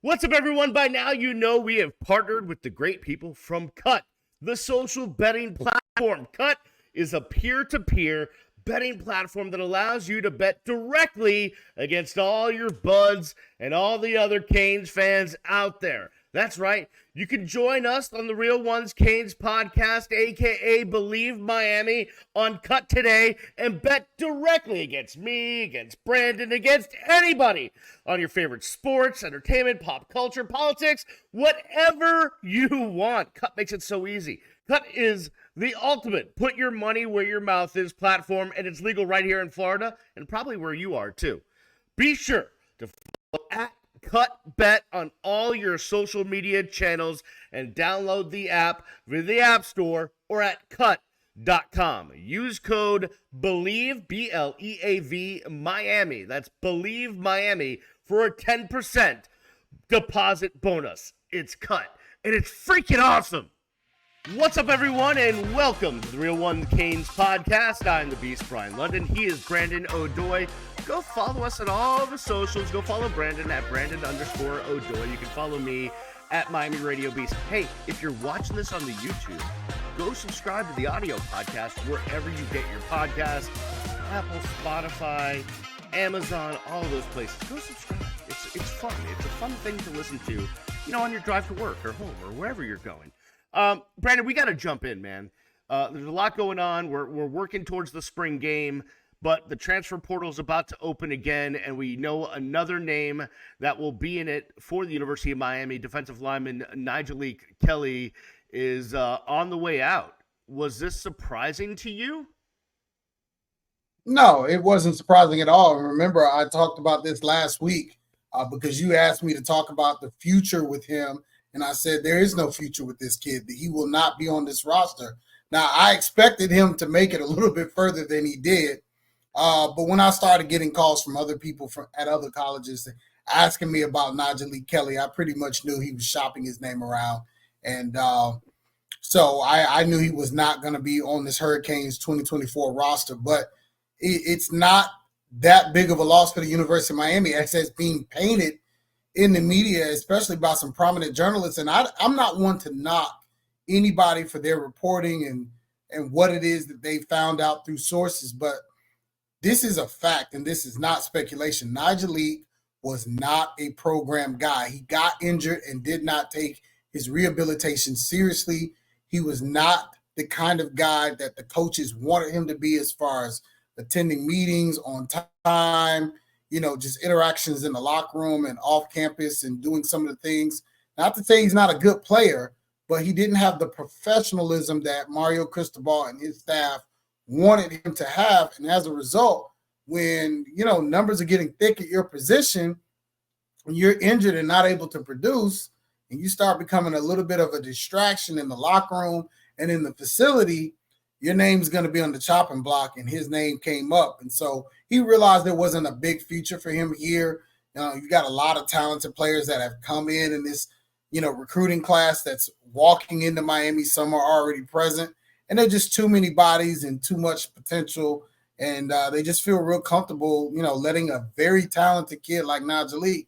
What's up, everyone? By now, you know we have partnered with the great people from Cut, the social betting platform. Cut is a peer-to-peer betting platform that allows you to bet directly against all your buds and all the other Canes fans out there. That's right. You can join us on the Real Ones Canes podcast, a.k.a. Believe Miami, on Cut today and bet directly against me, against Brandon, against anybody on your favorite sports, entertainment, pop culture, politics, whatever you want. Cut makes it so easy. Cut is the ultimate put your money where your mouth is platform, and it's legal right here in Florida and probably where you are too. Be sure to follow at CutBet on all your social media channels and download the app via the App Store or at cut.com. Use code BELIEVE, B-L-E-A-V, Miami. That's BELIEVE Miami for a 10% deposit bonus. It's Cut, and it's freaking awesome. What's up, everyone, and welcome to the Real One Canes podcast. I'm the Beast, Brian London. He is Brandon O'Doy. Go follow us on all the socials. Go follow Brandon at Brandon_O'Doy. You can follow me at Miami Radio Beast. Hey, if you're watching this on the YouTube, go subscribe to the audio podcast wherever you get your podcasts. Apple, Spotify, Amazon, all those places. Go subscribe. It's fun. It's a fun thing to listen to, on your drive to work or home or wherever you're going. Brandon, we got to jump in, man. There's a lot going on. We're working towards the spring game, but the transfer portal is about to open again, and we know another name that will be in it for the University of Miami. Defensive lineman Nyjalik Kelly is on the way out. Was this surprising to you? No, it wasn't surprising at all. Remember, I talked about this last week because you asked me to talk about the future with him. And I said, there is no future with this kid, that he will not be on this roster. Now, I expected him to make it a little bit further than he did. But when I started getting calls from other people at other colleges asking me about Nyjalik Kelly, I pretty much knew he was shopping his name around. And so I knew he was not going to be on this Hurricanes 2024 roster. But it's not that big of a loss for the University of Miami as it's being painted in the media, especially by some prominent journalists. And I'm not one to knock anybody for their reporting and what it is that they found out through sources, but this is a fact, and this is not speculation. Nyjalik was not a program guy. He got injured and did not take his rehabilitation seriously. He was not the kind of guy that the coaches wanted him to be as far as attending meetings on time, just interactions in the locker room and off campus and doing some of the things. Not to say he's not a good player, but he didn't have the professionalism that Mario Cristobal and his staff wanted him to have. And as a result, when, numbers are getting thick at your position, when you're injured and not able to produce, and you start becoming a little bit of a distraction in the locker room and in the facility, your name's going to be on the chopping block, and his name came up. And so he realized there wasn't a big future for him here. You got a lot of talented players that have come in this, recruiting class that's walking into Miami. Some are already present, and they're just too many bodies and too much potential. And they just feel real comfortable, letting a very talented kid like Nyjalik,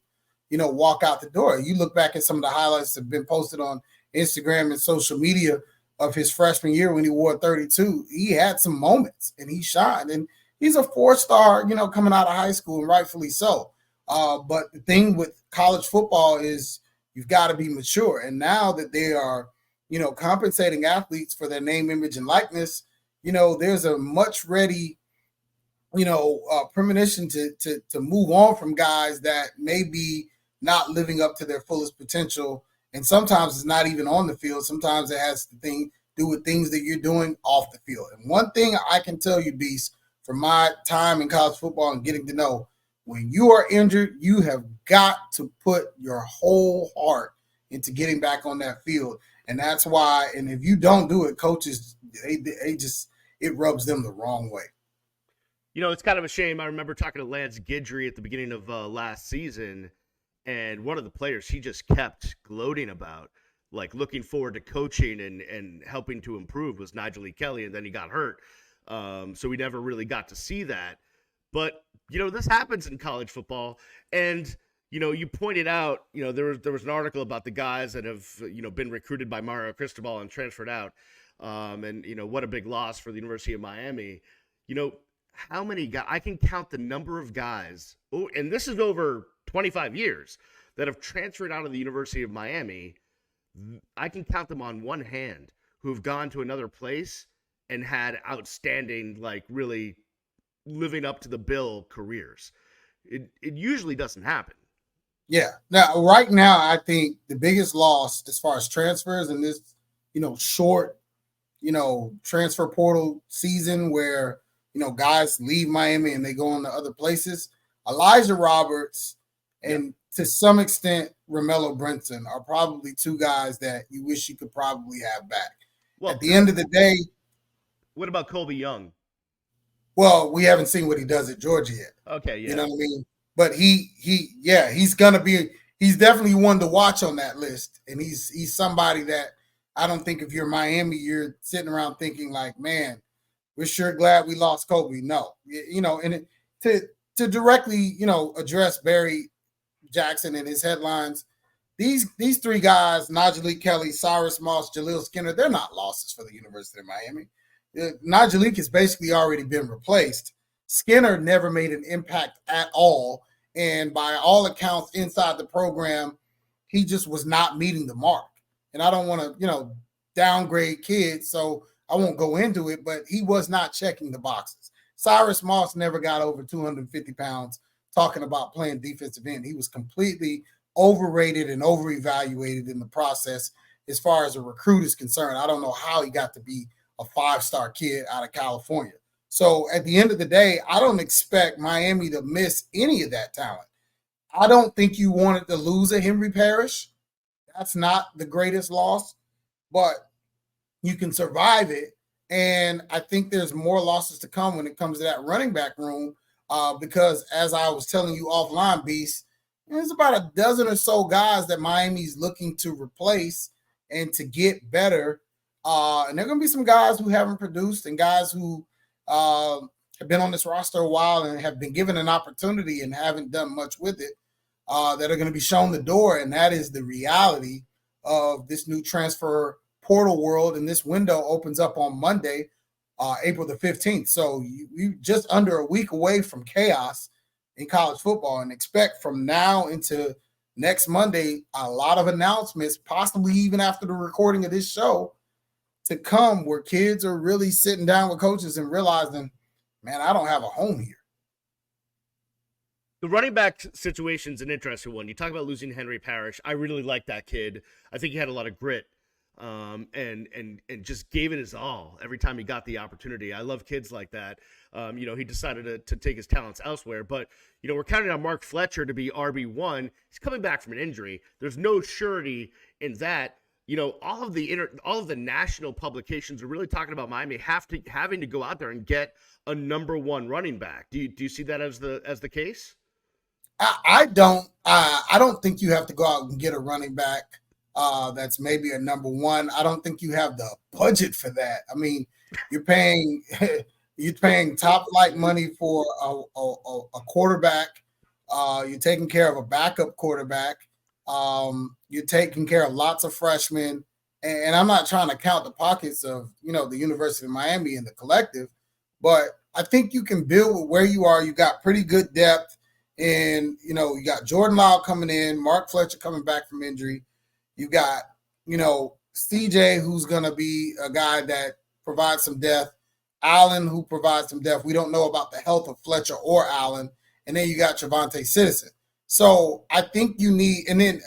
walk out the door. You look back at some of the highlights that have been posted on Instagram and social media of his freshman year when he wore 32, he had some moments and he shined. And he's a 4-star, coming out of high school, and rightfully so. But the thing with college football is you've got to be mature. And now that they are, compensating athletes for their name, image, and likeness, there's a much ready, premonition to move on from guys that may be not living up to their fullest potential. And sometimes it's not even on the field. Sometimes it has to do with things that you're doing off the field. And one thing I can tell you, Beast, from my time in college football and getting to know, when you are injured, you have got to put your whole heart into getting back on that field. And that's why, and if you don't do it, coaches, it rubs them the wrong way. It's kind of a shame. I remember talking to Lance Guidry at the beginning of last season, and one of the players he just kept gloating about, like looking forward to coaching and helping to improve, was Nyjalik Kelly, and then he got hurt. So we never really got to see that. But, this happens in college football. And You pointed out, there was an article about the guys that have, been recruited by Mario Cristobal and transferred out. And what a big loss for the University of Miami. You know, how many guys, I can count the number of guys, and this is over 25 years, that have transferred out of the University of Miami. I can count them on one hand who have gone to another place and had outstanding, like really living up to the bill careers. It usually doesn't happen. Yeah. Now, right now, I think the biggest loss as far as transfers in this, short, transfer portal season where, guys leave Miami and they go on to other places, Elijah Roberts and to some extent, Romello Brinson are probably two guys that you wish you could probably have back. Well, at the end of the day. What about Colby Young? Well, we haven't seen what he does at Georgia yet. Okay, yeah. You know what I mean? But he's definitely one to watch on that list. And he's somebody that I don't think if you're Miami, you're sitting around thinking like, man, we're sure glad we lost Kobe. No, and to directly, address Barry Jackson and his headlines, these three guys, Nyjalik Kelly, Cyrus Moss, Jaleel Skinner, they're not losses for the University of Miami. Nyjalik has basically already been replaced. Skinner never made an impact at all. And by all accounts inside the program, he just was not meeting the mark. And I don't want to, downgrade kids, so I won't go into it, but he was not checking the boxes. Cyrus Moss never got over 250 pounds talking about playing defensive end. He was completely overrated and overevaluated in the process as far as a recruit is concerned. I don't know how he got to be a 5-star kid out of California. So at the end of the day, I don't expect Miami to miss any of that talent. I don't think you wanted to lose a Henry Parrish. That's not the greatest loss, but you can survive it. And I think there's more losses to come when it comes to that running back room because as I was telling you offline, Beast, there's about a dozen or so guys that Miami's looking to replace and to get better. And there are going to be some guys who haven't produced and guys who have been on this roster a while and have been given an opportunity and haven't done much with it that are going to be shown the door. And that is the reality of this new transfer portal world. And this window opens up on Monday, April the 15th. So you just under a week away from chaos in college football, and expect from now into next Monday, a lot of announcements, possibly even after the recording of this show, to come where kids are really sitting down with coaches and realizing, man, I don't have a home here. The running back situation's an interesting one. You talk about losing Henry Parrish. I really like that kid. I think he had a lot of grit and just gave it his all every time he got the opportunity. I love kids like that. He decided to take his talents elsewhere. But, we're counting on Mark Fletcher to be RB1. He's coming back from an injury. There's no surety in that. All of the national publications are really talking about Miami having to go out there and get a number one running back. Do you see that as the case? I don't think you have to go out and get a running back that's maybe a number one. I don't think you have the budget for that. I mean, you're paying top flight money for a quarterback. You're taking care of a backup quarterback. You're taking care of lots of freshmen, and I'm not trying to count the pockets of, the University of Miami and the collective, but I think you can build with where you are. You got pretty good depth, and, you got Jordan Lyle coming in, Mark Fletcher coming back from injury. You got, CJ, who's going to be a guy that provides some depth, Allen, who provides some depth. We don't know about the health of Fletcher or Allen, and then you got Javonte Citizen. So I think you need, and then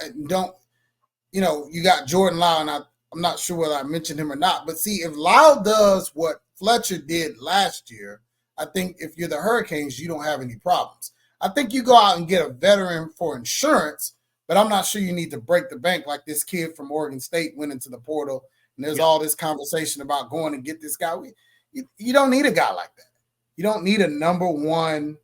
you got Jordan Lyle, and I'm not sure whether I mentioned him or not, but see, if Lyle does what Fletcher did last year, I think if you're the Hurricanes, you don't have any problems. I think you go out and get a veteran for insurance, but I'm not sure you need to break the bank like this kid from Oregon State went into the portal, and there's all this conversation about going and get this guy. You don't need a guy like that. You don't need a number one,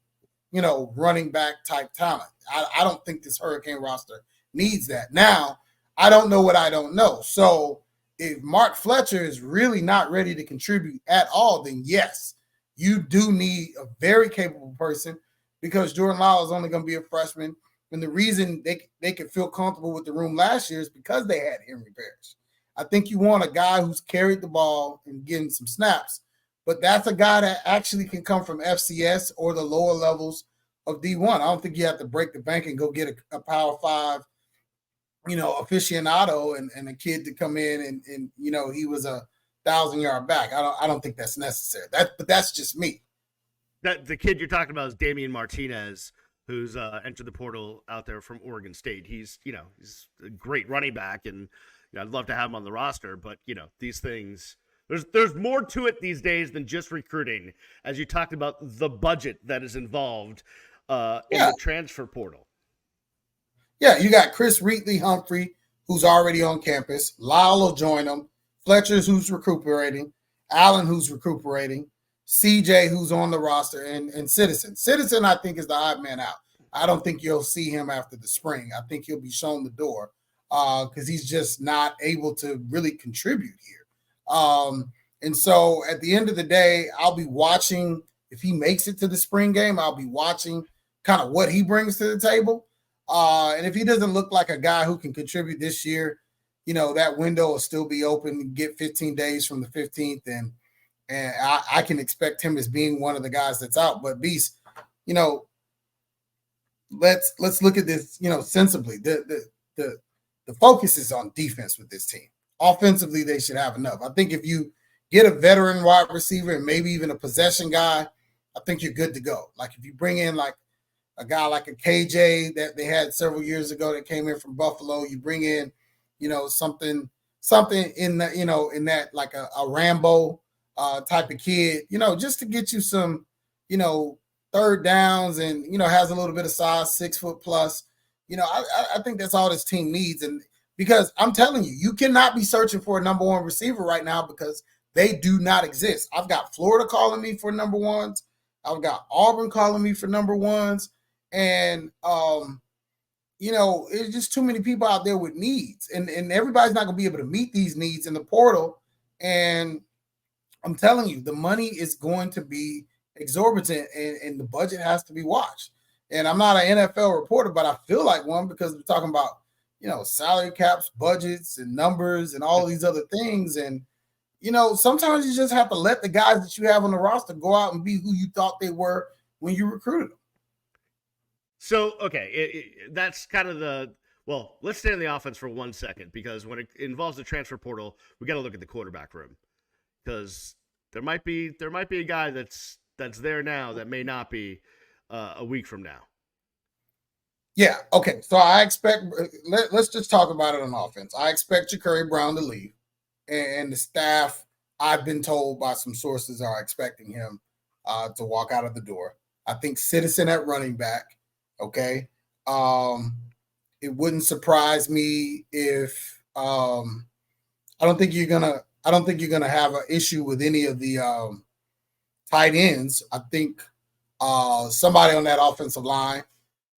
running back type talent. I don't think this Hurricane roster needs that. Now, I don't know what I don't know. So if Mark Fletcher is really not ready to contribute at all, then yes, you do need a very capable person because Jordan Lyle is only going to be a freshman. And the reason they could feel comfortable with the room last year is because they had Henry Parrish. I think you want a guy who's carried the ball and getting some snaps, but that's a guy that actually can come from FCS or the lower levels of D1. I don't think you have to break the bank and go get a Power 5, aficionado and a kid to come in and he was a 1,000-yard back. I don't think that's necessary. But that's just me. That the kid you're talking about is Damian Martinez, who's entered the portal out there from Oregon State. He's a great running back, and I'd love to have him on the roster. But these things, there's more to it these days than just recruiting. As you talked about, the budget that is involved in the transfer portal. Yeah, you got Chris Humphrey, who's already on campus. Lyle will join him. Fletcher's who's recuperating. Allen, who's recuperating. CJ, who's on the roster, and Citizen. Citizen, I think, is the odd man out. I don't think you'll see him after the spring. I think he'll be shown the door because he's just not able to really contribute here. And so at the end of the day, I'll be watching. If he makes it to the spring game, I'll be watching kind of what he brings to the table. And if he doesn't look like a guy who can contribute this year, that window will still be open. Get 15 days from the 15th, and I can expect him as being one of the guys that's out. But Beast, let's look at this, sensibly. The focus is on defense with this team. Offensively, they should have enough. I think if you get a veteran wide receiver and maybe even a possession guy, I think you're good to go. Like if you bring in like a guy like a KJ that they had several years ago that came in from Buffalo, you bring in, something in the, in that like a Rambo type of kid, just to get you some, third downs and, has a little bit of size, 6 foot plus. I think that's all this team needs. And because I'm telling you, you cannot be searching for a number one receiver right now because they do not exist. I've got Florida calling me for number ones. I've got Auburn calling me for number ones. And, it's just too many people out there with needs. And everybody's not going to be able to meet these needs in the portal. And I'm telling you, the money is going to be exorbitant and the budget has to be watched. And I'm not an NFL reporter, but I feel like one because we're talking about, salary caps, budgets, and numbers and all these other things. And, sometimes you just have to let the guys that you have on the roster go out and be who you thought they were when you recruited them. So, okay, that's kind of let's stay on the offense for 1 second because when it involves the transfer portal, we got to look at the quarterback room because there might be a guy that's there now that may not be a week from now. Yeah, okay. So I expect let's just talk about it on offense. I expect Ja'Curry Brown to leave, and the staff, I've been told by some sources, are expecting him to walk out of the door. I think Citizen at running back. Okay. It wouldn't surprise me if I don't think you're gonna have an issue with any of the tight ends. I think somebody on that offensive line,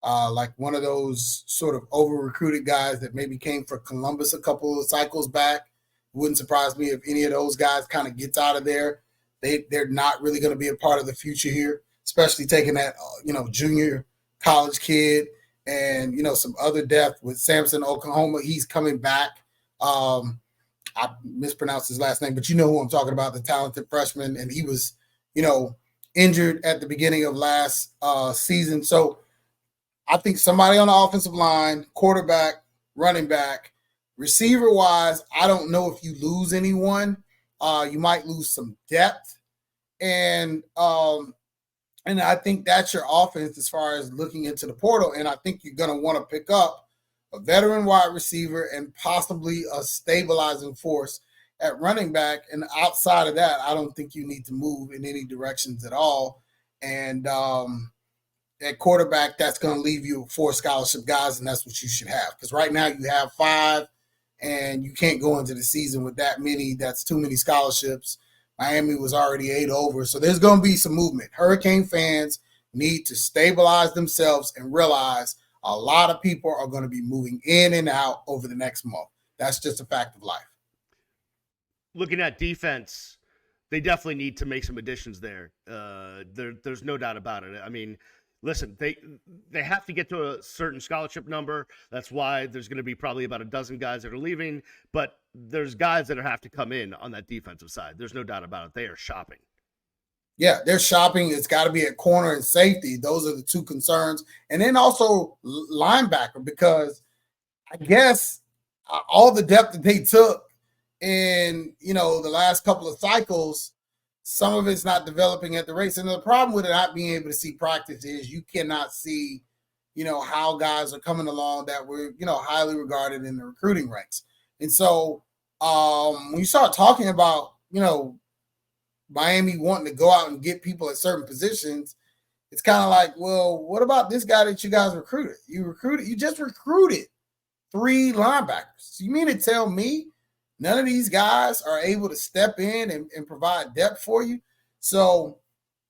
like one of those sort of over-recruited guys that maybe came for Columbus a couple of cycles back. It wouldn't surprise me if any of those guys kind of gets out of there. They're not really going to be a part of the future here, especially taking that junior college kid and some other depth with Samson, Oklahoma. He's coming back. I mispronounced his last name, but you know who I'm talking about, the talented freshman, and he was injured at the beginning of last season. So I think somebody on the offensive line, quarterback, running back, receiver wise, I don't know if you lose anyone. You might lose some depth, and I think that's your offense as far as looking into the portal. And I think you're going to want to pick up a veteran wide receiver and possibly a stabilizing force at running back. And outside of that, I don't think you need to move in any directions at all. And at quarterback, that's going to leave you 4 scholarship guys, and that's what you should have. Because right now you have 5, and you can't go into the season with that many. That's too many scholarships. Miami was already 8 over. So there's going to be some movement. Hurricane fans need to stabilize themselves and realize a lot of people are going to be moving in and out over the next month. That's just a fact of life. Looking at defense, they definitely need to make some additions there. There's no doubt about it. I mean, Listen, they have to get to a certain scholarship number. That's why there's going to be probably about a dozen guys that are leaving, but there's guys that have to come in on that defensive side. There's no doubt about it. They are shopping. Yeah, they're shopping. It's got to be at corner and safety. Those are the two concerns. And then also linebacker, because I guess all the depth that they took in, the last couple of cycles, some of it's not developing at the race. And the problem with it not being able to see practice is you cannot see, how guys are coming along that were, highly regarded in the recruiting ranks. And so when you start talking about, Miami wanting to go out and get people at certain positions, it's kind of like, well, what about this guy that you guys recruited? You just recruited 3 linebackers. You mean to tell me none of these guys are able to step in and provide depth for you? So,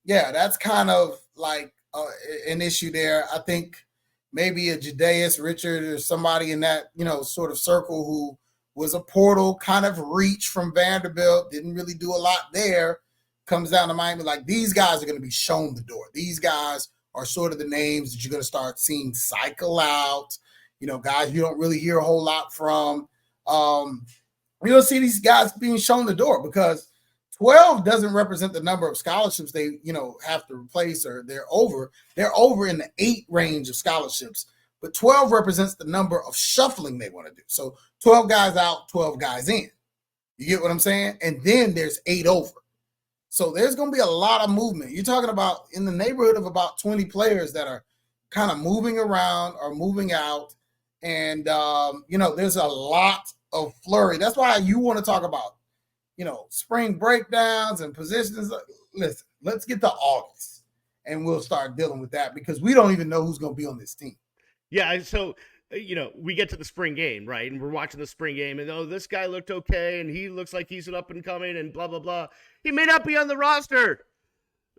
yeah, that's kind of like an issue there. I think maybe a Jadaeus Richard or somebody in that, sort of circle who was a portal kind of reach from Vanderbilt, didn't really do a lot there, comes down to Miami. Like, these guys are going to be shown the door. These guys are sort of the names that you're going to start seeing cycle out, guys you don't really hear a whole lot from. You'll see these guys being shown the door because 12 doesn't represent the number of scholarships they, have to replace or they're over. They're over in the 8 range of scholarships, but 12 represents the number of shuffling they want to do. So 12 guys out, 12 guys in. You get what I'm saying? And then there's 8 over. So there's going to be a lot of movement. You're talking about in the neighborhood of about 20 players that are kind of moving around or moving out. And, there's a lot of flurry. That's why you want to talk about, spring breakdowns and positions. Listen, let's get to August and we'll start dealing with that because we don't even know who's going to be on this team. Yeah, so we get to the spring game, right? And we're watching the spring game, and this guy looked okay, and he looks like he's an up and coming, and blah blah blah. He may not be on the roster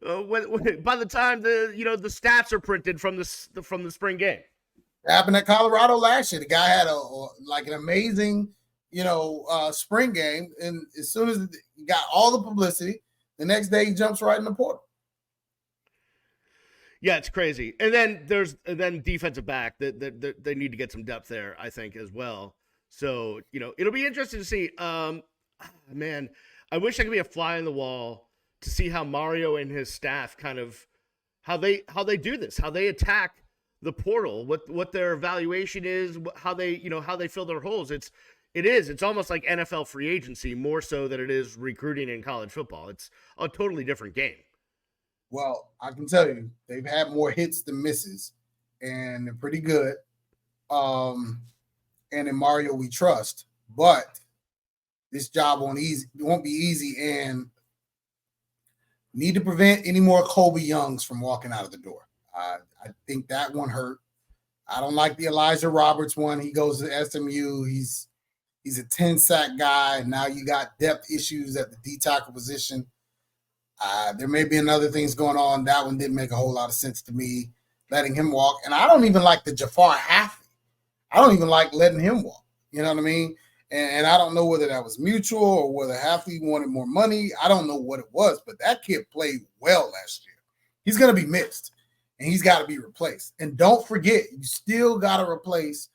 by the time the stats are printed from the spring game. It happened at Colorado last year. The guy had an amazing spring game, and as soon as he got all the publicity, the next day he jumps right in the portal. Yeah, it's crazy. And then there's defensive back that they need to get some depth there, I think, as well. So, it'll be interesting to see. Man, I wish I could be a fly on the wall to see how Mario and his staff kind of how they do this, how they attack the portal, what their evaluation is, how they fill their holes. It's almost like NFL free agency more so than it is recruiting in college football. It's a totally different game. Well, I can tell you, they've had more hits than misses, and they're pretty good. And in Mario, we trust. But this job won't be easy, and need to prevent any more Kobe Youngs from walking out of the door. I think that one hurt. I don't like the Elijah Roberts one. He goes to SMU. He's a 10-sack guy, and now you got depth issues at the D tackle position. There may be other things going on. That one didn't make a whole lot of sense to me, letting him walk. And I don't even like the Jafar Haffey. I don't even like letting him walk. You know what I mean? And I don't know whether that was mutual or whether Haffey wanted more money. I don't know what it was, but that kid played well last year. He's going to be missed, and he's got to be replaced. And don't forget, you still got to replace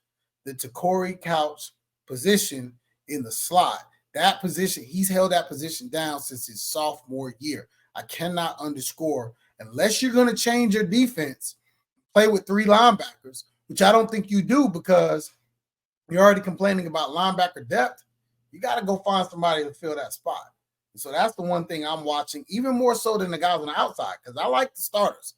the Takori Couch position in the slot. That position, he's held that position down since his sophomore year. I cannot underscore, unless you're going to change your defense, play with 3 linebackers, which I don't think you do because you're already complaining about linebacker depth. You got to go find somebody to fill that spot. And so that's the one thing I'm watching, even more so than the guys on the outside, because I like the starters.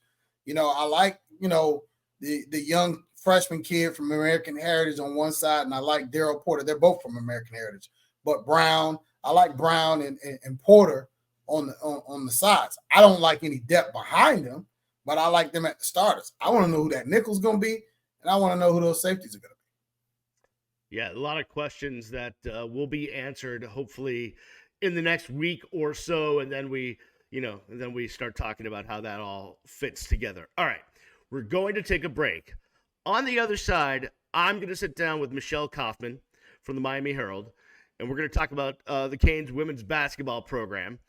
I like, the young freshman kid from American Heritage on one side, and I like Daryl Porter. They're both from American Heritage. But I like Brown and Porter on the sides. I don't like any depth behind them, but I like them at the starters. I want to know who that nickel's going to be, and I want to know who those safeties are going to be. Yeah, a lot of questions that will be answered hopefully in the next week or so, and then we start talking about how that all fits together. All right, we're going to take a break. On the other side, I'm going to sit down with Michelle Kaufman from the Miami Herald, and we're going to talk about the Canes women's basketball program.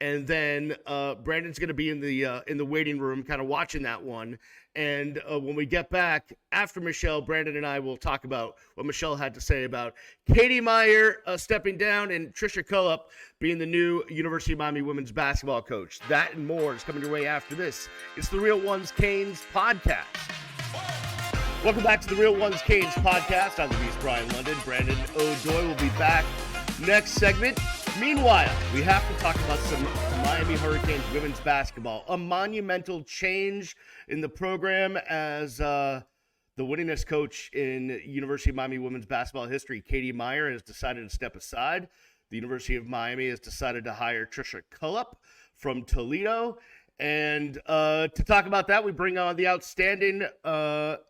and then Brandon's going to be in the waiting room, kind of watching that one. And when we get back after Michelle, Brandon and I will talk about what Michelle had to say about Katie Meier stepping down and Tricia Cullop being the new University of Miami women's basketball coach. That and more is coming your way after this. It's the Real Ones Canes podcast. Welcome back to the Real Ones Canes podcast. I'm the Beast Brian London. Brandon O'Doy will be back next segment. Meanwhile, we have to talk about some Miami Hurricanes women's basketball. A monumental change in the program as the winningest coach in University of Miami women's basketball history, Katie Meier, has decided to step aside. The University of Miami has decided to hire Tricia Cullop from Toledo. And to talk about that, we bring on the outstanding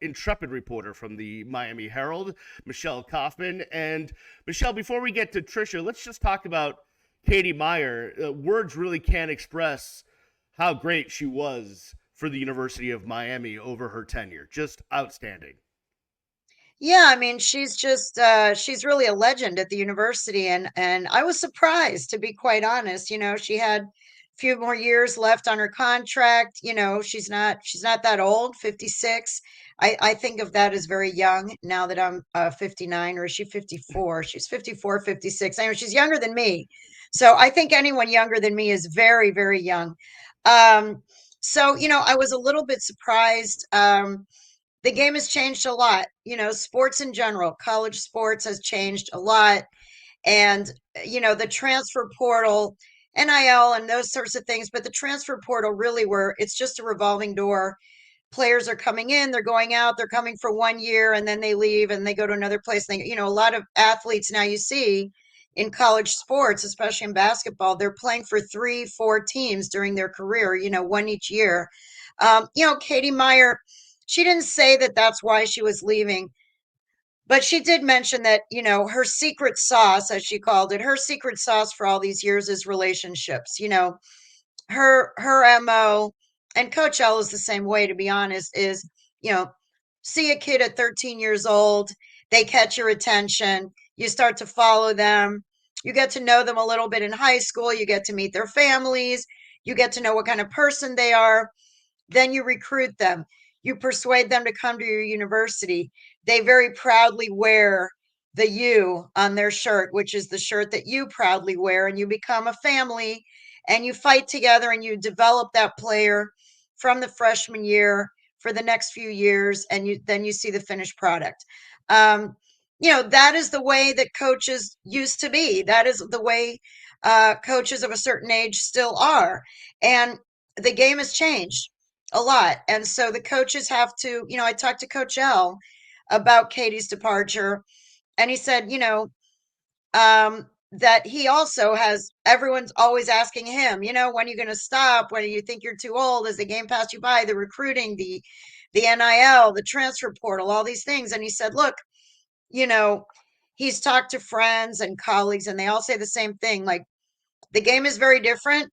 intrepid reporter from the Miami Herald, Michelle Kaufman. And Michelle, before we get to Tricia, let's just talk about Katie Meier. Words really can't express how great she was for the University of Miami over her tenure. Just outstanding. Yeah, I mean, she's just she's really a legend at the university, and I was surprised, to be quite honest. She had a few more years left on her contract. She's not that old, 56. I think of that as very young now that I'm 59, or is she 54? She's 54, 56. I mean, she's younger than me. So I think anyone younger than me is very, very young. So, I was a little bit surprised. The game has changed a lot. Sports in general, college sports has changed a lot. And, the transfer portal, NIL, and those sorts of things. But the transfer portal really it's just a revolving door. Players are coming in, they're going out, they're coming for 1 year, and then they leave and they go to another place. A lot of athletes now you see in college sports, especially in basketball, they're playing for 3, 4 teams during their career, one each year. Katie Meier, she didn't say that that's why she was leaving, but she did mention that, her secret sauce, as she called it, her secret sauce for all these years is relationships. Her MO, and Coach L is the same way, to be honest, is, see a kid at 13 years old, they catch your attention, you start to follow them, you get to know them a little bit in high school, you get to meet their families, you get to know what kind of person they are. Then you recruit them. You persuade them to come to your university. They very proudly wear the U on their shirt, which is the shirt that you proudly wear, and you become a family and you fight together and you develop that player from the freshman year for the next few years, and then you see the finished product. That is the way that coaches used to be. That is the way coaches of a certain age still are. And the game has changed a lot. And so the coaches have to, I talked to Coach L about Katie's departure, and he said, that he also has, everyone's always asking him, when are you going to stop? When do you think you're too old? As the game passed you by, the recruiting, the NIL, the transfer portal, all these things. And he said, look, he's talked to friends and colleagues, and they all say the same thing. Like, the game is very different.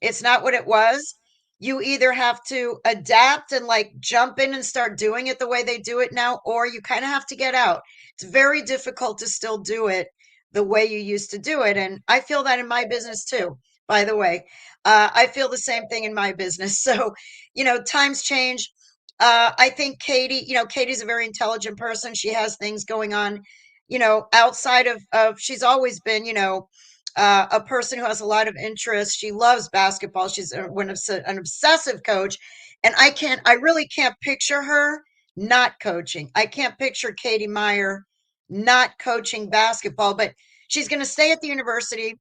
It's not what it was. You either have to adapt and jump in and start doing it the way they do it now, or you kind of have to get out. It's very difficult to still do it the way you used to do it. And I feel that in my business too, by the way. I feel the same thing in my business. So, times change. I think Katie's a very intelligent person. She has things going on, outside of she's always been, a person who has a lot of interest. She loves basketball. She's an obsessive coach. And I really can't picture her not coaching. I can't picture Katie Meier not coaching basketball, but she's going to stay at the university.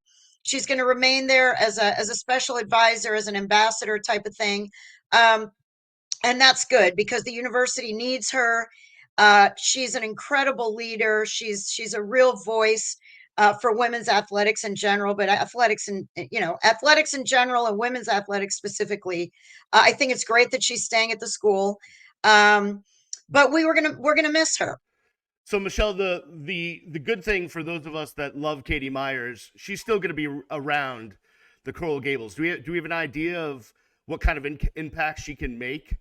She's going to remain there as a special advisor, as an ambassador type of thing. And that's good because the university needs her. She's an incredible leader. She's a real voice for women's athletics in general, but athletics in general and women's athletics specifically. I think it's great that she's staying at the school. But we're gonna miss her. So Michelle, the good thing for those of us that love Katie Meier is she's still going to be around the Coral Gables. Do we have an idea of what kind of impact she can make?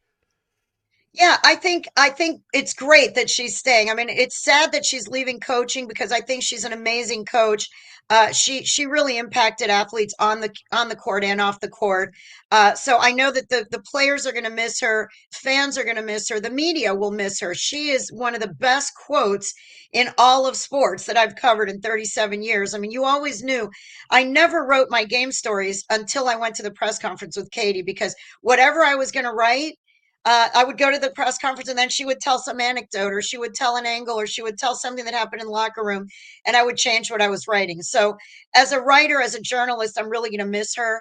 Yeah, I think it's great that she's staying. I mean, it's sad that she's leaving coaching because I think she's an amazing coach. She really impacted athletes on the court and off the court. So I know that the players are going to miss her, fans are going to miss her, the media will miss her. She is one of the best quotes in all of sports that I've covered in 37 years. I mean, you always knew. I never wrote my game stories until I went to the press conference with Katie because whatever I was going to write, I would go to the press conference and then she would tell some anecdote or she would tell an angle or she would tell something that happened in the locker room and I would change what I was writing. So, as a writer, as a journalist, I'm really going to miss her.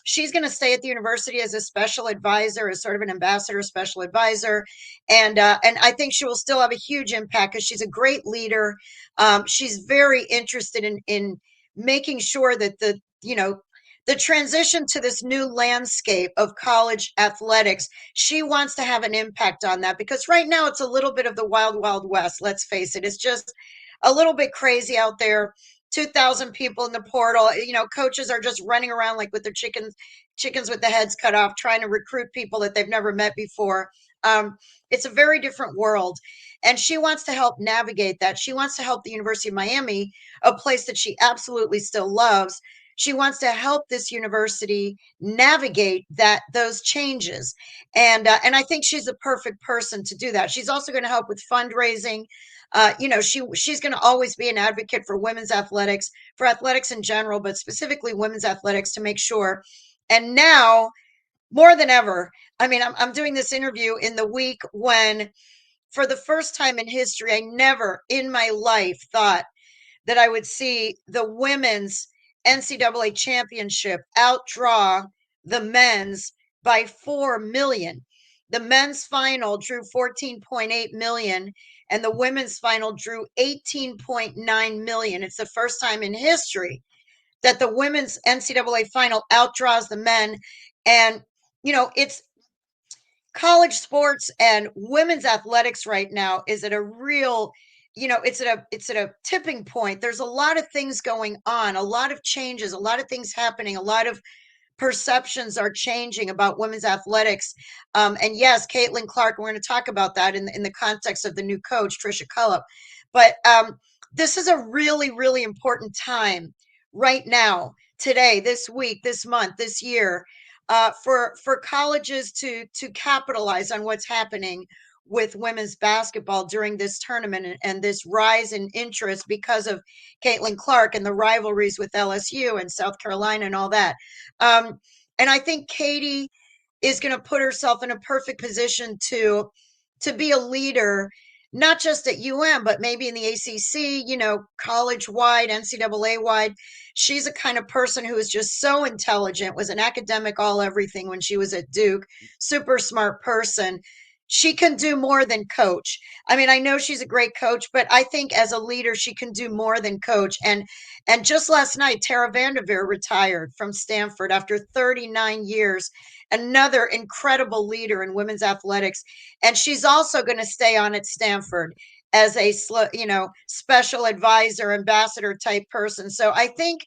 She's going to stay at the university as a special advisor, as sort of an ambassador, special advisor, and I think she will still have a huge impact because she's a great leader. She's very interested in making sure that the transition to this new landscape of college athletics, she wants to have an impact on that because right now it's a little bit of the wild, wild west. Let's face it. It's just a little bit crazy out there. 2,000 people in the portal. Coaches are just running around like with their chickens with the heads cut off, trying to recruit people that they've never met before. It's a very different world. And she wants to help navigate that. She wants to help the University of Miami, a place that she absolutely still loves. She wants to help this university navigate those changes, and I think she's the perfect person to do that. She's also going to help with fundraising. She's going to always be an advocate for women's athletics, for athletics in general, but specifically women's athletics to make sure. And now more than ever, I mean, I'm doing this interview in the week when, for the first time in history, I never in my life thought that I would see the women's NCAA championship outdraw the men's by 4 million. The men's final drew 14.8 million and the women's final drew 18.9 million. It's the first time in history that the women's NCAA final outdraws the men. And, it's college sports and women's athletics right now is at a real it's at a tipping point. There's a lot of things going on, a lot of changes, a lot of things happening, a lot of perceptions are changing about women's athletics. And yes, Caitlin Clark, we're going to talk about that in the context of the new coach, Tricia Cullop. But this is a really, really important time right now, today, this week, this month, this year, for colleges to capitalize on what's happening with women's basketball during this tournament and this rise in interest because of Caitlin Clark and the rivalries with LSU and South Carolina and all that. And I think Katie is going to put herself in a perfect position to be a leader, not just at but maybe in the ACC, college wide, NCAA wide. She's a kind of person who is just so intelligent, was an academic, all everything when she was at Duke, super smart person. She can do more than coach. I mean, I know she's a great coach, but I think as a leader, she can do more than coach. And just last night, Tara Vanderveer retired from Stanford after 39 years, another incredible leader in women's athletics. And she's also going to stay on at Stanford as a special advisor, ambassador type person. So I think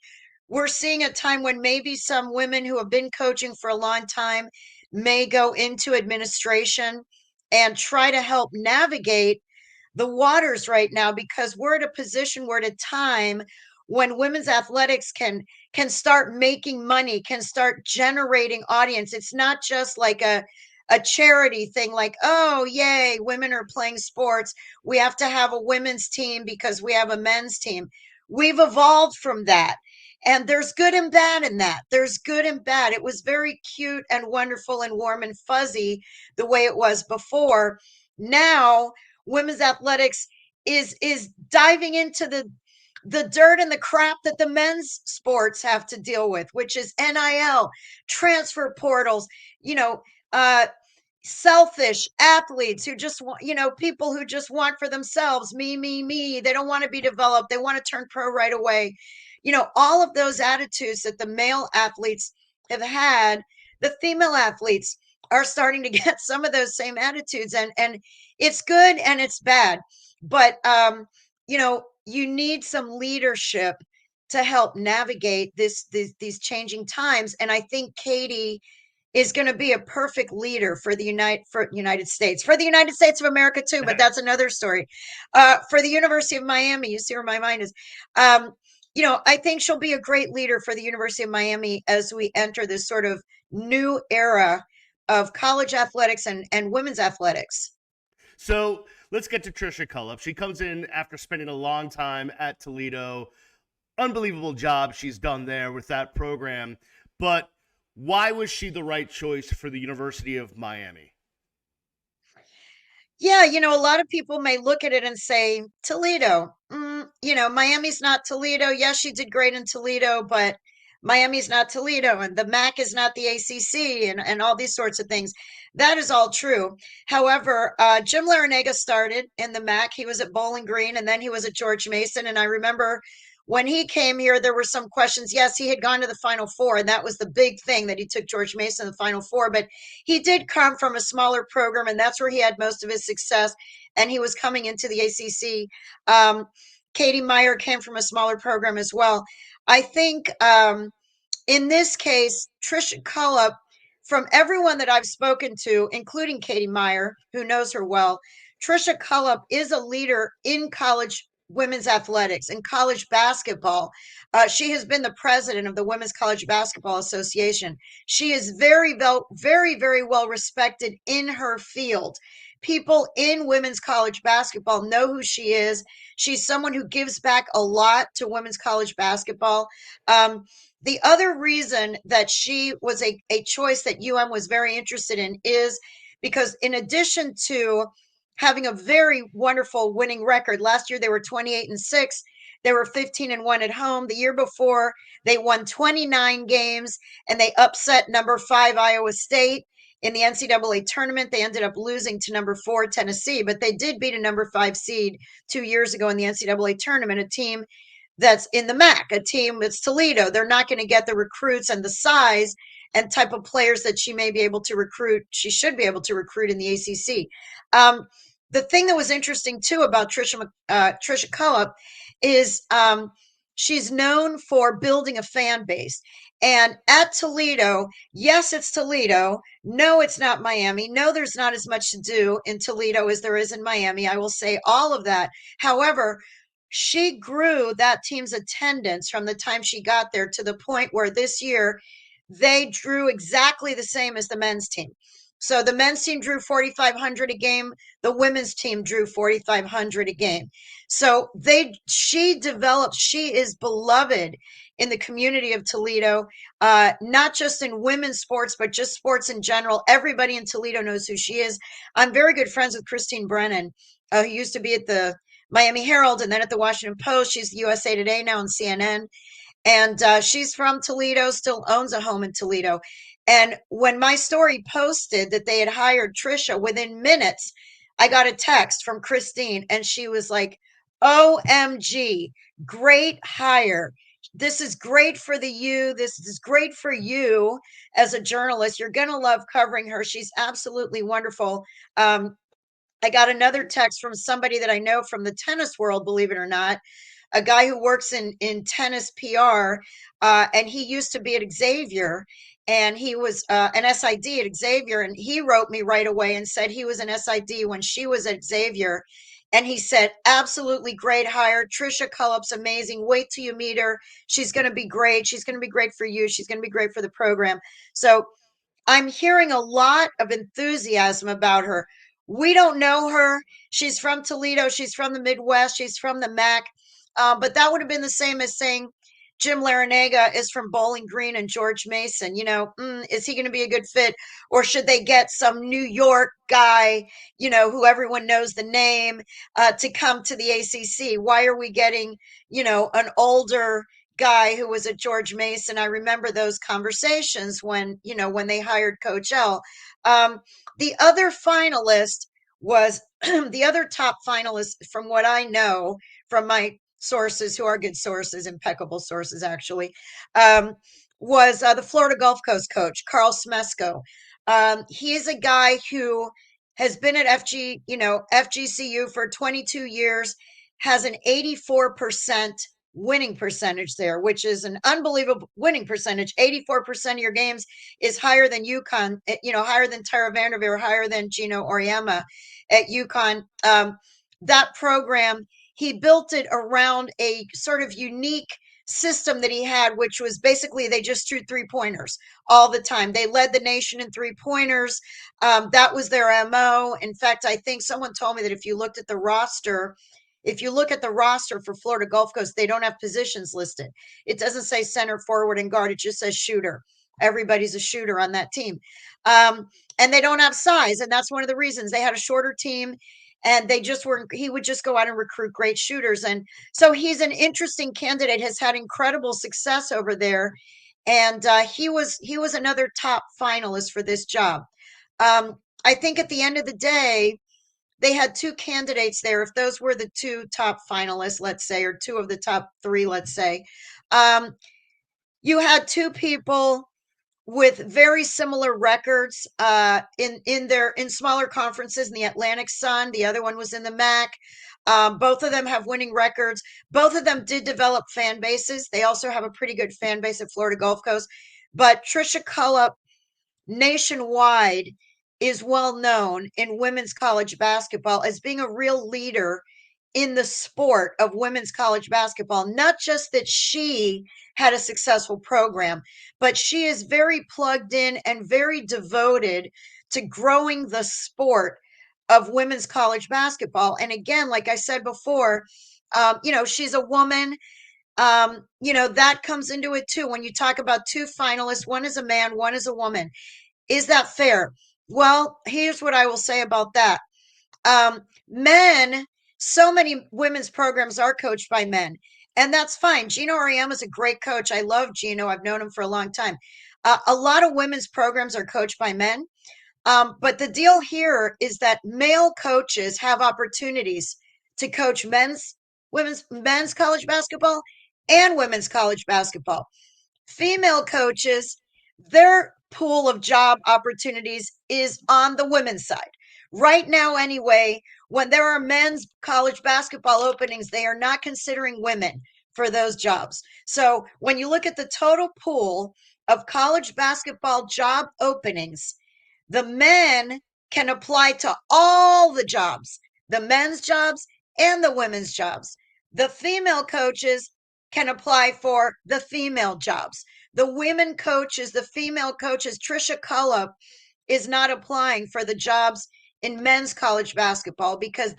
we're seeing a time when maybe some women who have been coaching for a long time may go into administration and try to help navigate the waters right now, because we're at a position, we're at a time when women's athletics can start making money, can start generating audience. It's not just like a charity thing, like, oh yay, women are playing sports, we have to have a women's team because we have a men's team. We've evolved from that, and there's good and bad in that. There's good and bad. It was very cute and wonderful and warm and fuzzy the way it was before. Now women's athletics is diving into the dirt and the crap that the men's sports have to deal with, which is NIL, transfer portals, selfish athletes who just want, people who just want for themselves, me. They don't want to be developed. They want to turn pro right away. All of those attitudes that the male athletes have had, the female athletes are starting to get some of those same attitudes, and it's good and it's bad. But you need some leadership to help navigate these changing times. And I think Katie is going to be a perfect leader for the United States, for the United States of America too, but that's another story. For the University of Miami, you see where my mind is. I think she'll be a great leader for the University of Miami as we enter this sort of new era of college athletics and women's athletics. So let's get to Tricia Cullop. She comes in after spending a long time at Toledo. Unbelievable job she's done there with that program. But why was she the right choice for the University of Miami? Yeah, a lot of people may look at it and say, Toledo, Miami's not Toledo. Yes, she did great in Toledo, but Miami's not Toledo, and the MAC is not the ACC, and all these sorts of things. That is all true. However, Jim Larinaga started in the MAC. He was at Bowling Green, and then he was at George Mason. And I remember when he came here, there were some questions. Yes, he had gone to the Final Four, and that was the big thing, that he took George Mason to the Final Four. But he did come from a smaller program, and that's where he had most of his success. And he was coming into the ACC. Katie Meier came from a smaller program as well. I think in this case, Tricia Cullop, from everyone that I've spoken to, including Katie Meier, who knows her well, Tricia Cullop is a leader in college women's athletics and college basketball. She has been the president of the Women's College Basketball Association. She is very, very well respected in her field. People in women's college basketball know who she is. She's someone who gives back a lot to women's college basketball. The other reason that she was a choice that was very interested in is because, in addition to having a very wonderful winning record, last year they were 28-6. They were 15-1 at home. The year before, they won 29 games and they upset number 5 Iowa State. In the NCAA tournament, they ended up losing to number 4 Tennessee, but they did beat a number 5 seed 2 years ago in the NCAA tournament, a team that's in the MAC, a team that's Toledo. They're not going to get the recruits and the size and type of players that she may be able to recruit. She should be able to recruit in the ACC. The thing that was interesting too about Tricia Cullop is she's known for building a fan base. And at Toledo, yes, it's Toledo. No, it's not Miami. No, there's not as much to do in Toledo as there is in Miami. I will say all of that. However, she grew that team's attendance from the time she got there to the point where this year they drew exactly the same as the men's team. So the men's team drew 4,500 a game. The women's team drew 4,500 a game. So she is beloved in the community of Toledo, not just in women's sports, but just sports in general. Everybody in Toledo knows who she is. I'm very good friends with Christine Brennan, who used to be at the Miami Herald and then at the Washington Post. She's USA Today now on CNN. And she's from Toledo, still owns a home in Toledo. And when my story posted that they had hired Tricia, within minutes, I got a text from Christine and she was like, OMG, great hire. This is great for the U. This is great for you as a journalist. You're going to love covering her. She's absolutely wonderful. I got another text from somebody that I know from the tennis world, believe it or not, a guy who works in tennis PR, and he used to be at Xavier, and he was an SID at Xavier, and he wrote me right away and said he was an SID when she was at Xavier, and he said, absolutely great hire. Tricia Cullop's amazing. Wait till you meet her. She's going to be great. She's going to be great for you. She's going to be great for the program. So I'm hearing a lot of enthusiasm about her. We don't know her. She's from Toledo. She's from the Midwest. She's from the MAC. But that would have been the same as saying Jim Larinaga is from Bowling Green and George Mason. Is he going to be a good fit? Or should they get some New York guy, who everyone knows the name, to come to the ACC? Why are we getting, an older guy who was at George Mason? I remember those conversations when they hired Coach L. The other finalist was the other top finalist, from what I know from my sources, who are good sources, impeccable sources actually, was the Florida Gulf Coast coach, Carl Smesko. He is a guy who has been at FGCU for 22 years, has an 84% winning percentage there, which is an unbelievable winning percentage. 84% of your games is higher than UConn, higher than Tara Vanderveer, higher than Gino Auriemma at UConn. That program, he built it around a sort of unique system that he had, which was basically they just threw 3-pointers all the time. They led the nation in 3-pointers. That was their MO. In fact, I think someone told me that if you look at the roster for Florida Gulf Coast, they don't have positions listed. It doesn't say center, forward, and guard. It just says shooter. Everybody's a shooter on that team. And they don't have size. And that's one of the reasons they had a shorter team. And he would just go out and recruit great shooters. And so he's an interesting candidate, has had incredible success over there. And he was another top finalist for this job. I think at the end of the day, they had 2 candidates there. If those were the 2 top finalists, let's say, or 2 of the top 3, let's say, you had 2 people with very similar records in smaller conferences. In the Atlantic Sun, the other one was in the MAC. Both of them have winning records. Both of them did develop fan bases. They also have a pretty good fan base at Florida Gulf Coast. But Tricia Cullop nationwide is well known in women's college basketball as being a real leader in the sport of women's college basketball. Not just that she had a successful program, but she is very plugged in and very devoted to growing the sport of women's college basketball. And again, like I said before, she's a woman. That comes into it too. When you talk about 2 finalists, one is a man, one is a woman. Is that fair? Well, here's what I will say about that. Men, so many women's programs are coached by men, and that's fine. Gino Auriemma is a great coach. I love Gino. I've known him for a long time. A lot of women's programs are coached by men. But the deal here is that male coaches have opportunities to coach men's college basketball and women's college basketball. Female coaches, their pool of job opportunities is on the women's side. Right now, anyway, when there are men's college basketball openings, they are not considering women for those jobs. So when you look at the total pool of college basketball job openings, the men can apply to all the jobs, the men's jobs and the women's jobs. The female coaches can apply for the female jobs. The women coaches, the female coaches, Tricia Cullop is not applying for the jobs in men's college basketball because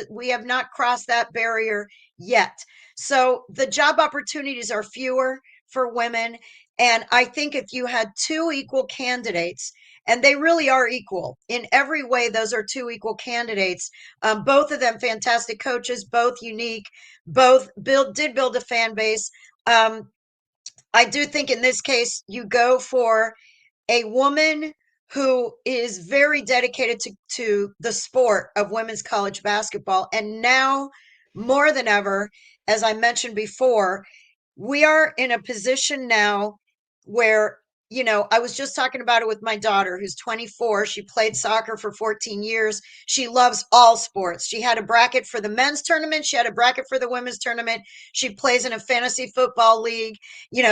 we have not crossed that barrier yet. So the job opportunities are fewer for women. And I think if you had 2 equal candidates, and they really are equal in every way, those are 2 equal candidates. Both of them fantastic coaches, both unique, both did build a fan base. I do think in this case, you go for a woman who is very dedicated to the sport of women's college basketball. And now more than ever, as I mentioned before, we are in a position now where, I was just talking about it with my daughter who's 24. She played soccer for 14 years. She loves all sports. She had a bracket for the men's tournament. She had a bracket for the women's tournament. She plays in a fantasy football league.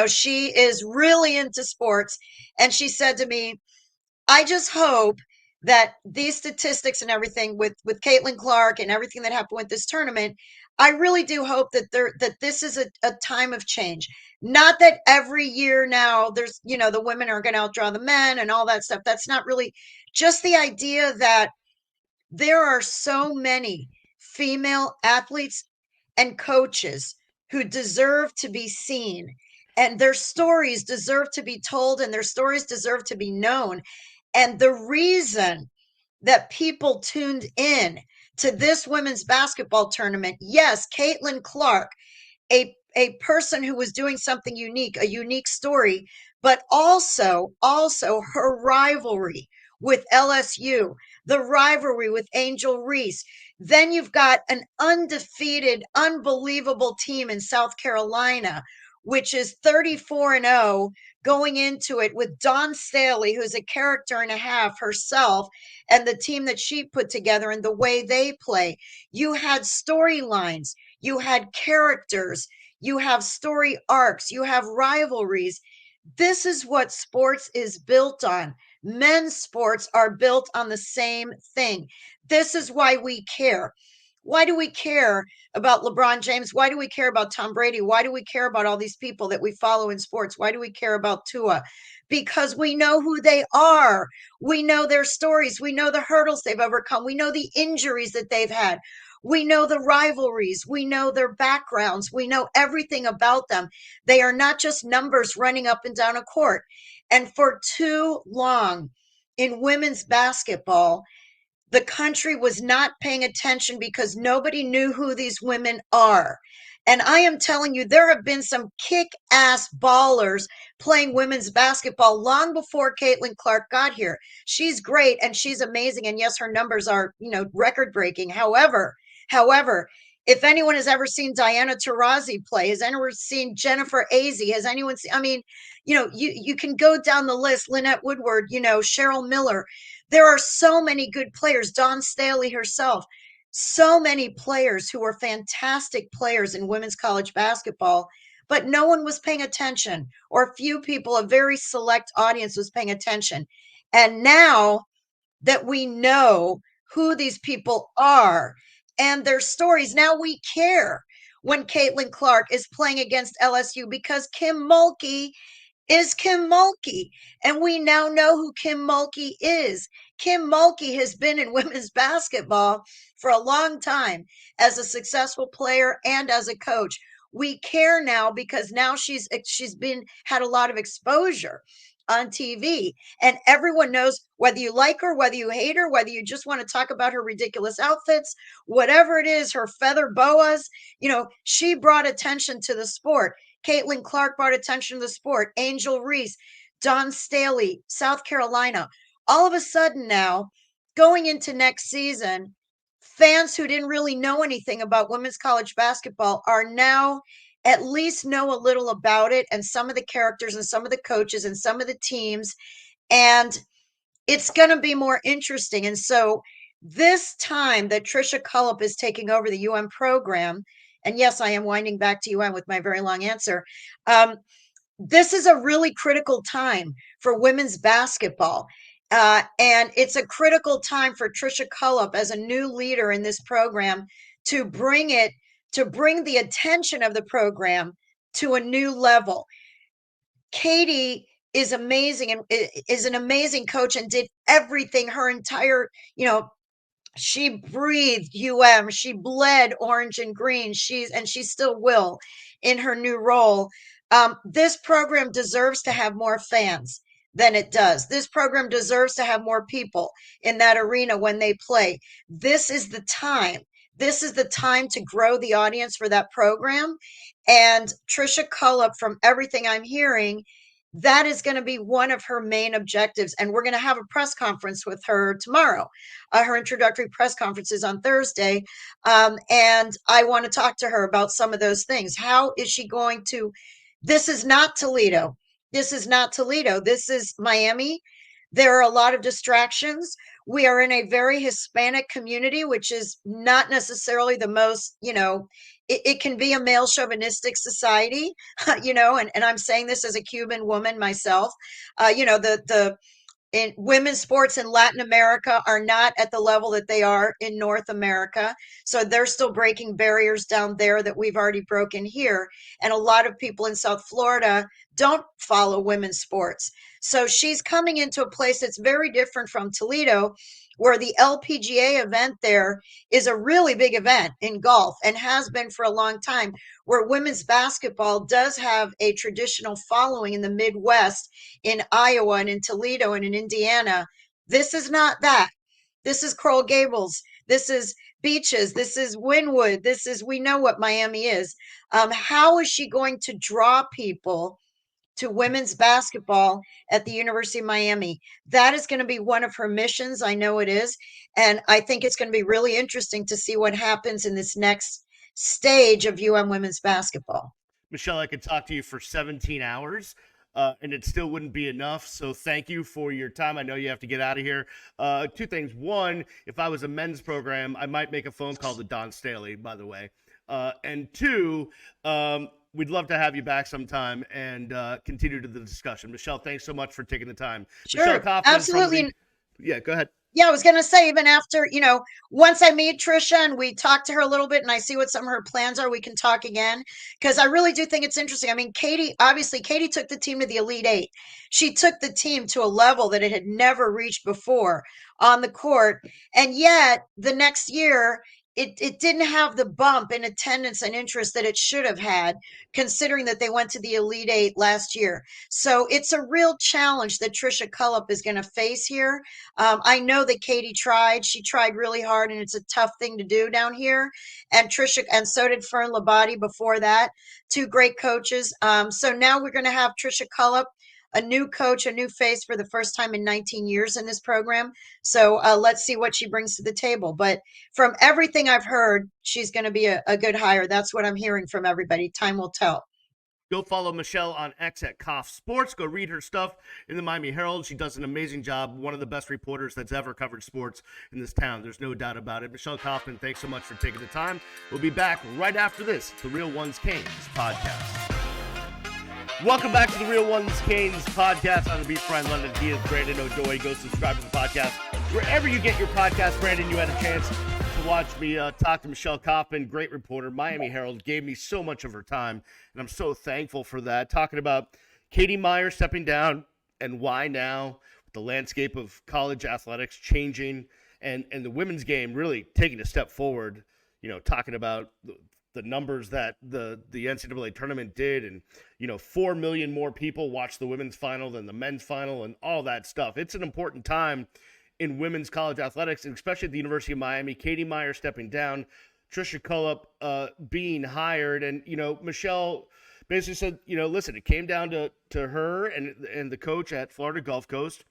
She is really into sports. And she said to me, I just hope that these statistics and everything with Caitlin Clark and everything that happened with this tournament, I really do hope that this is a time of change. Not that every year now there's, the women are going to outdraw the men and all that stuff. That's not really, just the idea that there are so many female athletes and coaches who deserve to be seen, and their stories deserve to be told, and their stories deserve to be known. And the reason that people tuned in to this women's basketball tournament, yes, Caitlin Clark, a person who was doing something unique, a unique story, but also her rivalry with LSU, the rivalry with Angel Reese. Then you've got an undefeated, unbelievable team in South Carolina, which is 34-0 going into it with Dawn Staley, who's a character and a half herself, and the team that she put together and the way they play. You had storylines. you had characters, you have story arcs, you have rivalries. This is what sports is built on. Men's sports are built on the same thing. This is why we care. Why do we care about LeBron James? Why do we care about Tom Brady? Why do we care about all these people that we follow in sports? Why do we care about Tua? Because we know who they are. We know their stories. We know the hurdles they've overcome. We know the injuries that they've had. We know the rivalries. We know their backgrounds. We know everything about them. They are not just numbers running up and down a court. And for too long in women's basketball, the country was not paying attention because nobody knew who these women are. And I am telling you, there have been some kick-ass ballers playing women's basketball long before Caitlin Clark got here. She's great and she's amazing. And yes, her numbers are, record-breaking. However, if anyone has ever seen Diana Taurasi play, has anyone seen Jennifer Azzi? Has anyone seen, you can go down the list, Lynette Woodward, Cheryl Miller. There are so many good players, Dawn Staley herself, so many players who are fantastic players in women's college basketball, but no one was paying attention, or few people, a very select audience was paying attention. And now that we know who these people are and their stories, now we care when Caitlin Clark is playing against LSU because Kim Mulkey is Kim Mulkey. And we now know who Kim Mulkey is. Kim Mulkey has been in women's basketball for a long time as a successful player and as a coach. We care now because now she's had a lot of exposure on TV, and everyone knows, whether you like her, whether you hate her, whether you just want to talk about her ridiculous outfits, whatever it is, her feather boas, she brought attention to the sport. Caitlin Clark brought attention to the sport. Angel Reese, Dawn Staley, South Carolina. All of a sudden now, going into next season, fans who didn't really know anything about women's college basketball are now at least know a little about it, and some of the characters and some of the coaches and some of the teams. And it's going to be more interesting. And so this time that Tricia Cullop is taking over the program, and yes, I am winding back to with my very long answer. This is a really critical time for women's basketball. And it's a critical time for Tricia Cullop as a new leader in this program to bring the attention of the program to a new level. Katie is amazing and is an amazing coach and did everything her entire, she breathed she bled orange and green. She still will in her new role. This program deserves to have more fans than it does. This program deserves to have more people in that arena when they play. This is the time. This is the time to grow the audience for that program. And Tricia Cullop, from everything I'm hearing, that is going to be one of her main objectives. And we're going to have a press conference with her tomorrow. Her introductory press conference is on Thursday. And I want to talk to her about some of those things. How is she going to? This is not Toledo. This is not Toledo. This is Miami. There are a lot of distractions. We are in a very Hispanic community, which is not necessarily the most, it can be a male chauvinistic society, and I'm saying this as a Cuban woman myself. The in women's sports in Latin America are not at the level that they are in North America. So they're still breaking barriers down there that we've already broken here. And a lot of people in South Florida don't follow women's sports. So she's coming into a place that's very different from Toledo, where the LPGA event there is a really big event in golf and has been for a long time, where women's basketball does have a traditional following in the Midwest, in Iowa and in Toledo and in Indiana. This is not that. This is Coral Gables. This is Beaches. This is Wynwood. We know what Miami is. How is she going to draw people to women's basketball at the University of Miami? That is going to be one of her missions. I know it is. And I think it's going to be really interesting to see what happens in this next stage of women's basketball. Michelle, I could talk to you for 17 hours. And it still wouldn't be enough. So thank you for your time. I know you have to get out of here. Two things. One, if I was a men's program, I might make a phone call to Dawn Staley, by the way. And two, we'd love to have you back sometime and continue to the discussion. Michelle, thanks so much for taking the time. Sure, Michelle Kaufman absolutely. Yeah, go ahead. Yeah, I was going to say, even after, once I meet Tricia and we talk to her a little bit and I see what some of her plans are, we can talk again. Because I really do think it's interesting. I mean, Katie took the team to the Elite Eight. She took the team to a level that it had never reached before on the court. And yet, the next year, it didn't have the bump in attendance and interest that it should have had, considering that they went to the Elite Eight last year. So it's a real challenge that Tricia Cullop is going to face here. I know that Katie tried. She tried really hard, and it's a tough thing to do down here. And Tricia, and so did Fern Labate before that, two great coaches. So now we're going to have Tricia Cullop, a new coach, a new face for the first time in 19 years in this program. So let's see what she brings to the table. But from everything I've heard, she's going to be a good hire. That's what I'm hearing from everybody. Time will tell. Go follow Michelle on X at Koff Sports. Go read her stuff in the Miami Herald. She does an amazing job. One of the best reporters that's ever covered sports in this town. There's no doubt about it. Michelle Kaufman, thanks so much for taking the time. We'll be back right after this, the Real Ones Canes podcast. Welcome back to the Real Ones Canes podcast. I'm the beat Brian London. He is Brandon O'Doy. Go subscribe to the podcast. Wherever you get your podcast, Brandon, you had a chance to watch me talk to Michelle Kaufman, great reporter. Miami Herald gave me so much of her time, and I'm so thankful for that. Talking about Katie Meier stepping down and why now, with the landscape of college athletics changing and the women's game really taking a step forward, talking about the numbers that the NCAA tournament did, and 4 million more people watched the women's final than the men's final and all that stuff. It's an important time in women's college athletics, and especially at the University of Miami. Katie Meier stepping down, Tricia Cullop being hired, and Michelle basically said, listen, it came down to her and the coach at Florida Gulf Coast,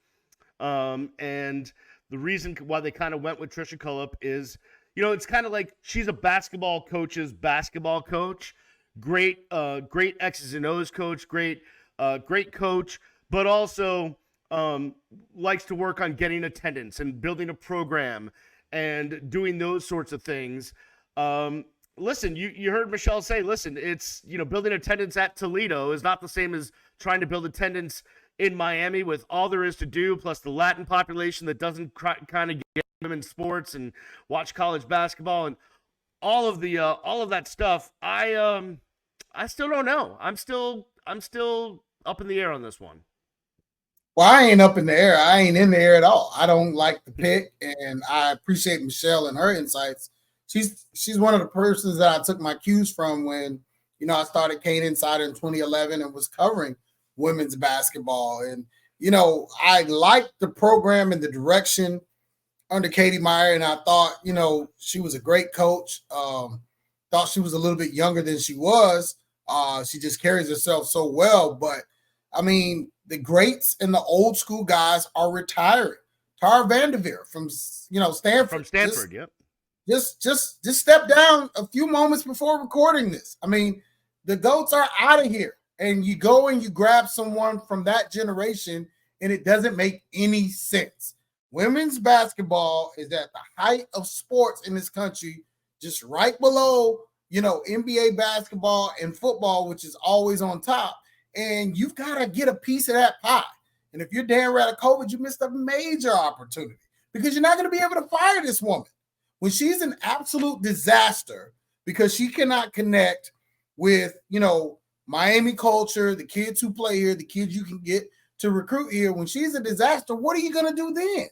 and the reason why they kind of went with Tricia Cullop is, it's kind of like she's a basketball coach's basketball coach, great X's and O's coach, great coach, but also likes to work on getting attendance and building a program and doing those sorts of things. Listen, you heard Michelle say, listen, it's, building attendance at Toledo is not the same as trying to build attendance in Miami with all there is to do, plus the Latin population that doesn't kind of get women's sports and watch college basketball and all of that stuff. I still don't know. I'm still up in the air on this one. Well, I ain't up in the air. I ain't in the air at all. I don't like the pick, and I appreciate Michelle and her insights. She's one of the persons that I took my cues from when, I started Kane Insider in 2011 and was covering women's basketball. And, I liked the program and the direction under Katie Meier, and I thought, she was a great coach. Thought she was a little bit younger than she was. She just carries herself so well. But, I mean, the greats and the old school guys are retiring. Tara Vanderveer from, Stanford. From Stanford, yep. Just step down a few moments before recording this. I mean, the GOATs are out of here. And you go and you grab someone from that generation, and it doesn't make any sense. Women's basketball is at the height of sports in this country, just right below, NBA basketball and football, which is always on top. And you've got to get a piece of that pie. And if you're Dan Radakovich, you missed a major opportunity because you're not going to be able to fire this woman when she's an absolute disaster because she cannot connect with, Miami culture, the kids who play here, the kids you can get to recruit here. When she's a disaster, what are you going to do then?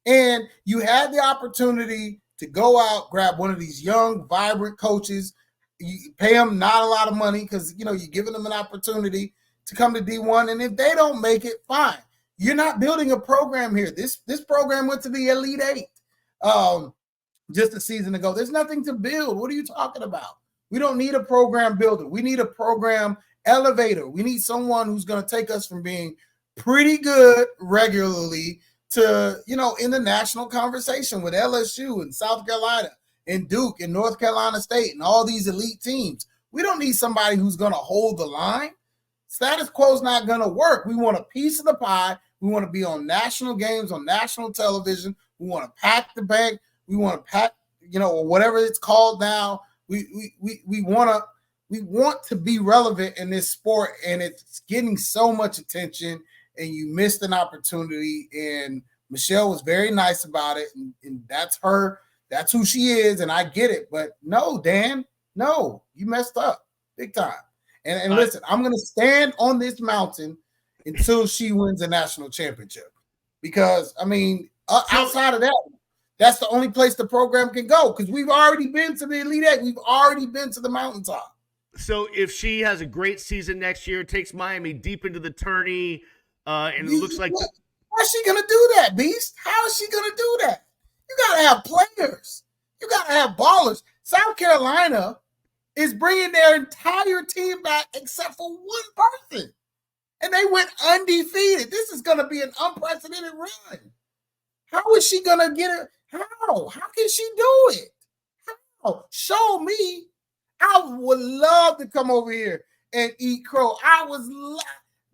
And you had the opportunity to go out, grab one of these young, vibrant coaches. You pay them not a lot of money because, you're giving them an opportunity to come to D1. And if they don't make it, fine. You're not building a program here. This program went to the Elite Eight just a season ago. There's nothing to build. What are you talking about? We don't need a program builder. We need a program elevator. We need someone who's going to take us from being pretty good regularly to, in the national conversation with LSU and South Carolina and Duke and North Carolina State and all these elite teams. We don't need somebody who's going to hold the line. Status quo is not going to work. We want a piece of the pie. We want to be on national games, on national television. We want to pack the bank. We want to pack, or whatever it's called now. We want to be relevant in this sport, and it's getting so much attention, and you missed an opportunity. And Michelle was very nice about it, and that's her. That's who she is, and I get it. But no, Dan, no, you messed up big time. And listen, I'm going to stand on this mountain until she wins a national championship. Because, I mean, outside of that, that's the only place the program can go, because we've already been to the Elite Eight. We've already been to the mountaintop. So if she has a great season next year, takes Miami deep into the tourney, and it looks like... How's she going to do that, Beast? How is she going to do that? You got to have players. You got to have ballers. South Carolina is bringing their entire team back except for one person. And they went undefeated. This is going to be an unprecedented run. How is she going to get it? How? How can she do it? How? Show me. I would love to come over here and eat crow.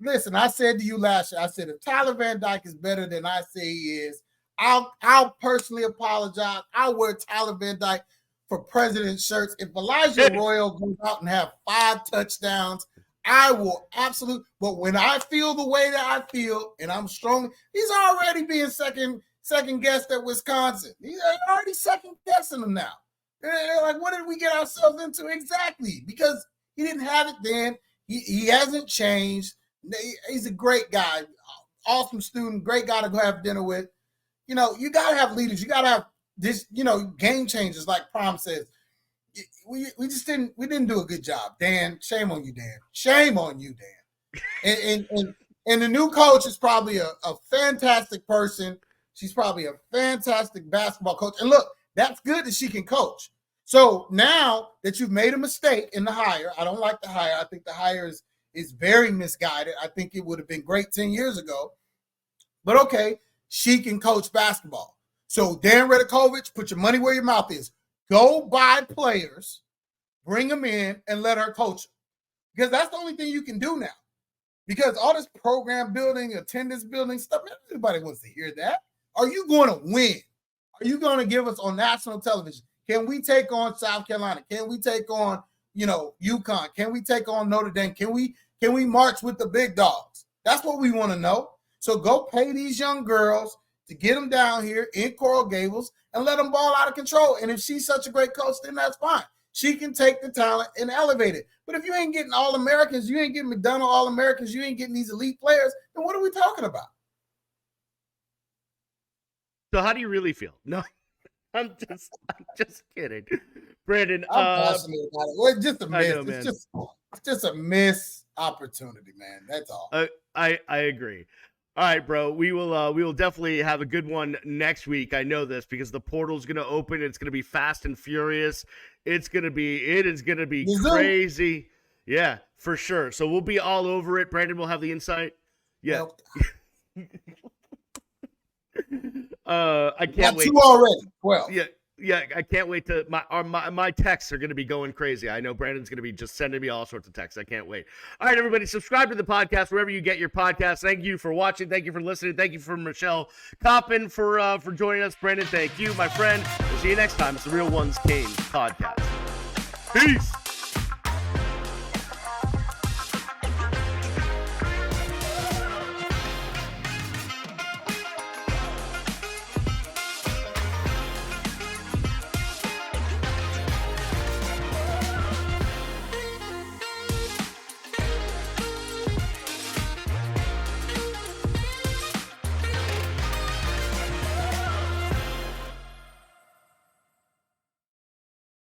Listen, I said to you last year, I said, if Tyler Van Dyke is better than I say he is, I'll personally apologize. I'll wear Tyler Van Dyke for president shirts. If Elijah Royal goes out and have 5 touchdowns, I will absolutely. But when I feel the way that I feel, and I'm strong, he's already being second guessed at Wisconsin. He's already second guessing them now. They're like, what did we get ourselves into? Exactly, because he didn't have it then. He hasn't changed. He's a great guy, awesome student, great guy to go have dinner with. You know, you got to have leaders. You got to have this, game changers, like Prom says. We didn't do a good job. Dan, shame on you, Dan. Shame on you, Dan. And the new coach is probably a fantastic person. She's probably a fantastic basketball coach. And look, that's good that she can coach. So now that you've made a mistake in the hire, I don't like the hire. I think the hire is very misguided. I think it would have been great 10 years ago. But okay, she can coach basketball. So Dan Redikovich, put your money where your mouth is. Go buy players, bring them in, and let her coach them. Because that's the only thing you can do now. Because all this program building, attendance building stuff, everybody wants to hear that. Are you going to win? Are you going to give us on national television? Can we take on South Carolina? Can we take on, UConn? Can we take on Notre Dame? Can we march with the big dogs? That's what we want to know. So go pay these young girls to get them down here in Coral Gables and let them ball out of control. And if she's such a great coach, then that's fine. She can take the talent and elevate it. But if you ain't getting All-Americans, you ain't getting McDonald All-Americans, you ain't getting these elite players, then what are we talking about? So how do you really feel? No, I'm just kidding. Brandon, I'm passionate about it. Well, it's just a miss. Know, it's just a miss opportunity, man. That's all. I agree. All right, bro. We will definitely have a good one next week. I know this because the portal's going to open. It's going to be fast and furious. It is going to be crazy. Yeah, for sure. So we'll be all over it. Brandon will have the insight. Yeah. Nope. I can't wait. 2 already. 12. Yeah. I can't wait to my texts are going to be going crazy. I know Brandon's going to be just sending me all sorts of texts. I can't wait. All right, everybody, subscribe to the podcast wherever you get your podcasts. Thank you for watching. Thank you for listening. Thank you for Michelle Kaufman for joining us. Brandon, thank you, my friend. We'll see you next time. It's the Real Ones Kane podcast. Peace.